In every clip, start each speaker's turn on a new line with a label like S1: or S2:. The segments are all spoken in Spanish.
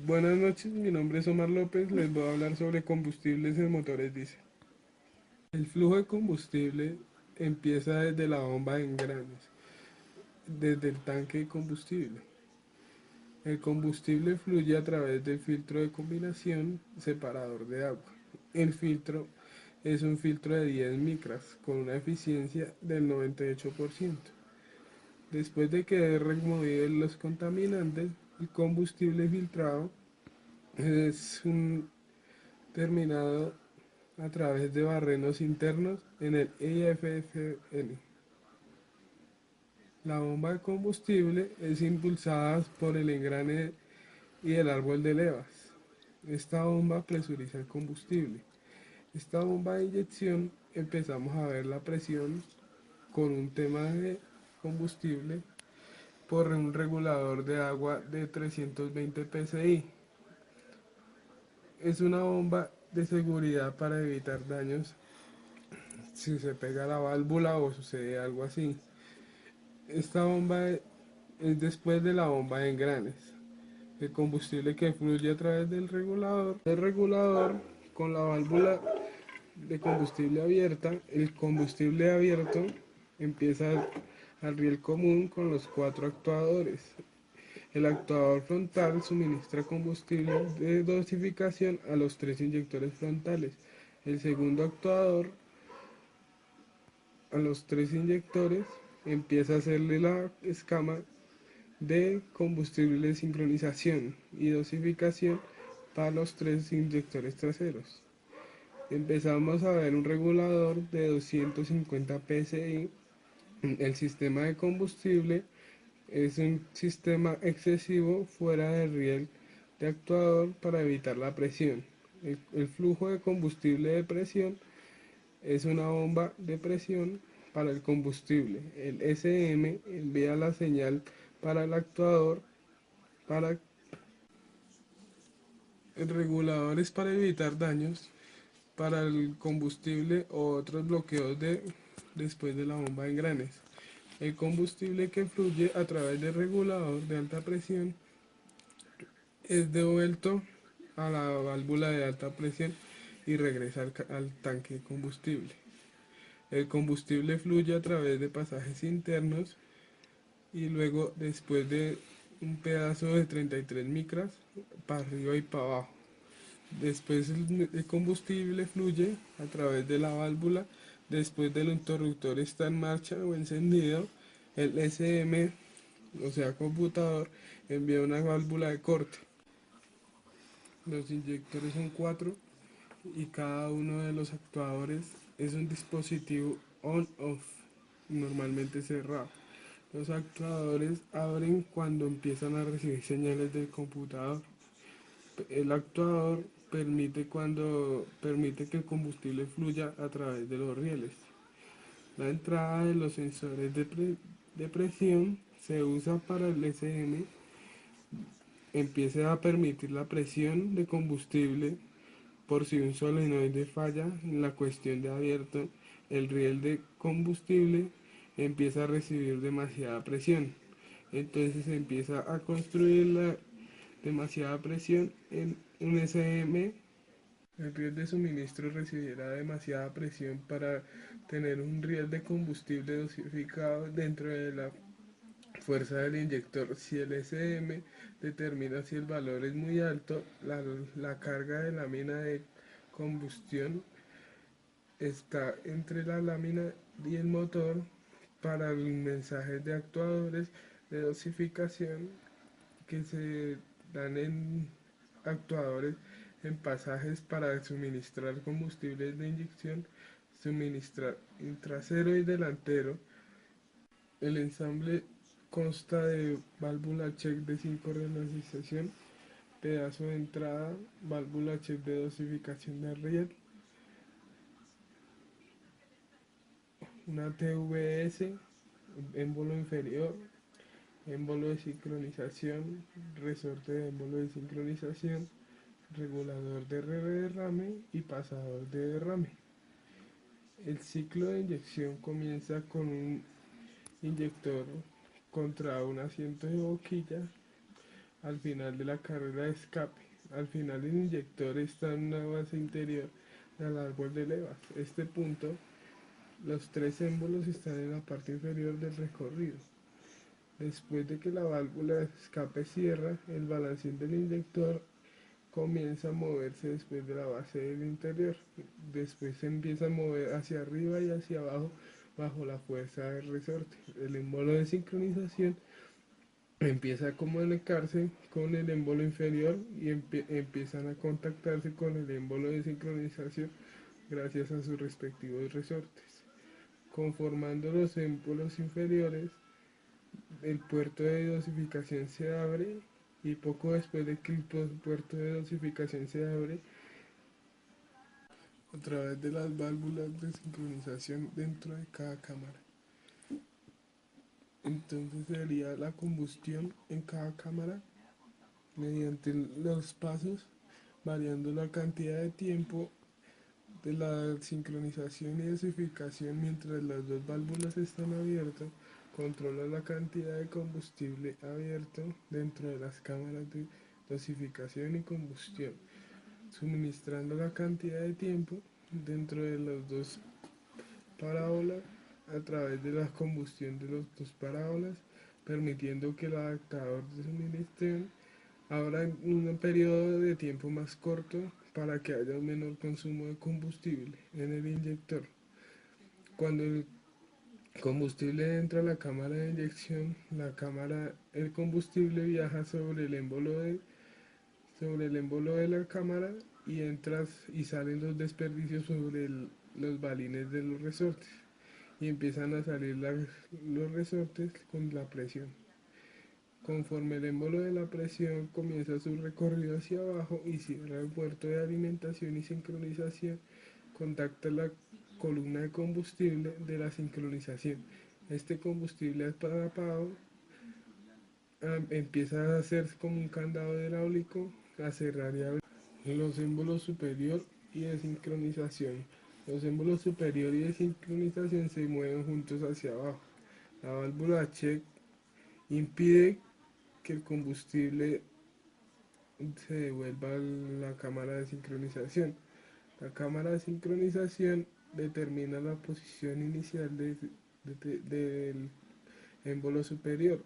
S1: Buenas noches, mi nombre es Omar López, les voy a hablar sobre combustibles en motores diésel. El flujo de combustible empieza desde la bomba de engranes, desde el tanque de combustible. El combustible fluye a través del filtro de combinación separador de agua. El filtro es un filtro de 10 micras con una eficiencia del 98%. Después de que he removido los contaminantes, el combustible filtrado es un terminado a través de barrenos internos en el IFFN. La bomba de combustible es impulsada por el engrane y el árbol de levas. Esta bomba presuriza el combustible. Esta bomba de inyección empezamos a ver la presión con un tema de combustible por un regulador de agua de 320 psi. Es una bomba de seguridad para evitar daños si se pega la válvula o sucede algo así. Esta bomba es después de la bomba de engranes. El combustible que fluye a través del regulador. El regulador con la válvula de combustible abierta, el combustible abierto empieza al riel común con los cuatro actuadores. El actuador frontal suministra combustible de dosificación a los tres inyectores frontales. El segundo actuador a los tres inyectores empieza a hacerle la escama de combustible de sincronización y dosificación para los tres inyectores traseros. Empezamos a ver un regulador de 250 psi. El sistema de combustible es un sistema excesivo fuera del riel de actuador para evitar la presión. El flujo de combustible de presión es una bomba de presión para el combustible. El SM envía la señal para el actuador. Para el regulador es para evitar daños para el combustible o otros bloqueos después de la bomba de engranes. El combustible que fluye a través del regulador de alta presión es devuelto a la válvula de alta presión y regresa al tanque de combustible. El combustible fluye a través de pasajes internos y luego después de un pedazo de 33 micras para arriba y para abajo. Después el combustible fluye a través de la válvula. Después del interruptor está en marcha o encendido, el SM, o sea computador, envía una válvula de corte. Los inyectores son cuatro y cada uno de los actuadores es un dispositivo on-off, normalmente cerrado. Los actuadores abren cuando empiezan a recibir señales del computador. El actuador permite que el combustible fluya a través de los rieles. La entrada de los sensores de presión se usa para el SM, empieza a permitir la presión de combustible por si un solenoide falla en la cuestión de abierto, el riel de combustible empieza a recibir demasiada presión. Entonces se empieza a construir la demasiada presión en un SM. El riel de suministro recibirá demasiada presión para tener un riel de combustible dosificado dentro de la fuerza del inyector. Si el SM determina si el valor es muy alto, la carga de lámina de combustión está entre la lámina y el motor para los mensajes de actuadores de dosificación que se dan en actuadores en pasajes para suministrar combustibles de inyección, suministrar trasero y delantero. El ensamble consta de válvula check de sincronización, pedazo de entrada, válvula check de dosificación de riel, una TVS, émbolo inferior, émbolo de sincronización, resorte de émbolo de sincronización, regulador de derrame y pasador de derrame. El ciclo de inyección comienza con un inyector contra un asiento de boquilla. al final de la carrera de escape. Al final el inyector está en una base interior del árbol de levas. Este punto, los tres émbolos están en la parte inferior del recorrido. Después de que la válvula de escape cierra, el balancín del inyector comienza a moverse después de la base del interior. Después se empieza a mover hacia arriba y hacia abajo bajo la fuerza del resorte. El émbolo de sincronización empieza a comunicarse con el émbolo inferior y empiezan a contactarse con el émbolo de sincronización gracias a sus respectivos resortes. Conformando los émbolos inferiores, el puerto de dosificación se abre y poco después de que el puerto de dosificación se abre, a través de las válvulas de sincronización dentro de cada cámara. Entonces sería la combustión en cada cámara mediante los pasos, variando la cantidad de tiempo de la sincronización y dosificación mientras las dos válvulas están abiertas, controla la cantidad de combustible abierto dentro de las cámaras de dosificación y combustión, suministrando la cantidad de tiempo dentro de las dos parábolas a través de la combustión de las dos parábolas, permitiendo que el adaptador de suministración abra en un periodo de tiempo más corto para que haya un menor consumo de combustible en el inyector. Cuando el combustible entra a la cámara de inyección, el combustible viaja sobre el émbolo de la cámara y entras y salen los desperdicios sobre los balines de los resortes y empiezan a salir los resortes con la presión. Conforme el émbolo de la presión comienza su recorrido hacia abajo y cierra el puerto de alimentación y sincronización, contacta la columna de combustible de la sincronización. Este combustible atrapado empieza a hacer como un candado hidráulico a cerrar y abrir los émbolos superior y de sincronización. Los émbolos superior y de sincronización se mueven juntos hacia abajo. La válvula check impide que el combustible se devuelva a la cámara de sincronización. La cámara de sincronización determina la posición inicial del émbolo superior.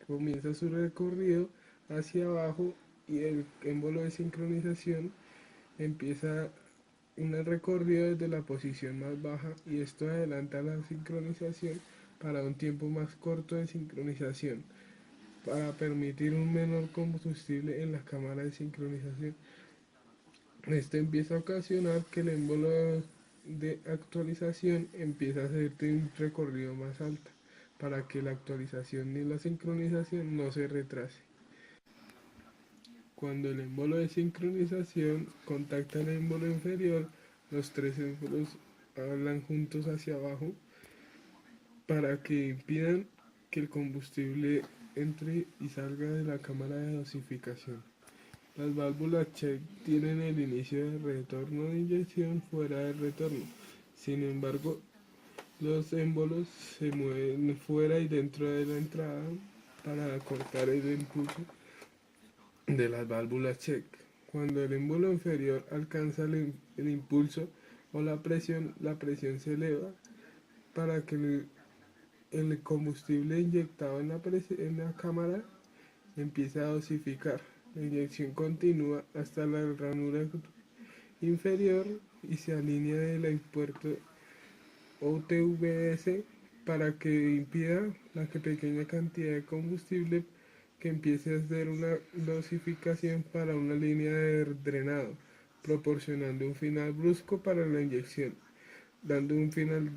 S1: Comienza su recorrido hacia abajo y el émbolo de sincronización empieza un recorrido desde la posición más baja y esto adelanta la sincronización para un tiempo más corto de sincronización, para permitir un menor combustible en la cámara de sincronización. Esto empieza a ocasionar que el émbolo de actualización empiece a hacer un recorrido más alto, para que la actualización y la sincronización no se retrase. Cuando el émbolo de sincronización contacta el émbolo inferior, los tres émbolos hablan juntos hacia abajo para que impidan que el combustible entre y salga de la cámara de dosificación. Las válvulas check tienen el inicio de retorno de inyección fuera del retorno. Sin embargo, los émbolos se mueven fuera y dentro de la entrada para cortar el impulso de las válvulas check. Cuando el émbolo inferior alcanza el impulso o la presión se eleva para que el combustible inyectado en la cámara empiece a dosificar. La inyección continúa hasta la ranura inferior y se alinea el puerto OTVS para que impida la pequeña cantidad de combustible que empiece a hacer una dosificación para una línea de drenado, proporcionando un final brusco para la inyección, dando un final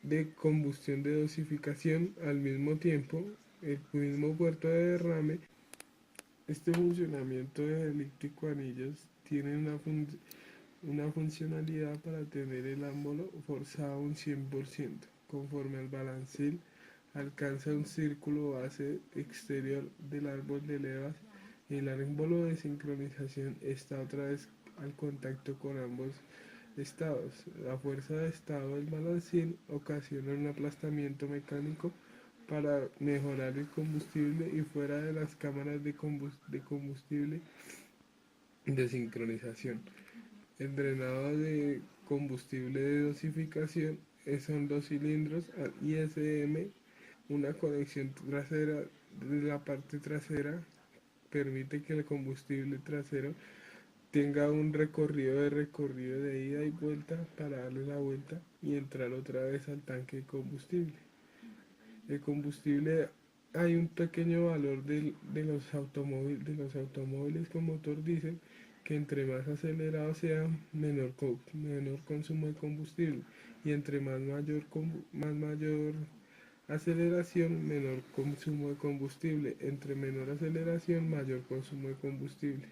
S1: de combustión de dosificación al mismo tiempo, el mismo puerto de derrame. Este funcionamiento de elíptico anillos tiene una funcionalidad para tener el émbolo forzado un 100%, conforme al balancín alcanza un círculo base exterior del árbol de levas y el émbolo de sincronización está otra vez al contacto con ambos estados. La fuerza de estado del balancín ocasiona un aplastamiento mecánico para mejorar el combustible y fuera de las cámaras de combustible de sincronización. El drenado de combustible de dosificación son dos cilindros al ISM, una conexión trasera de la parte trasera permite que el combustible trasero tenga un recorrido de ida y vuelta para darle la vuelta y entrar otra vez al tanque de combustible. El combustible hay un pequeño valor de los automóviles con motor diésel que entre más acelerado sea menor consumo de combustible y entre más mayor aceleración menor consumo de combustible, entre menor aceleración mayor consumo de combustible.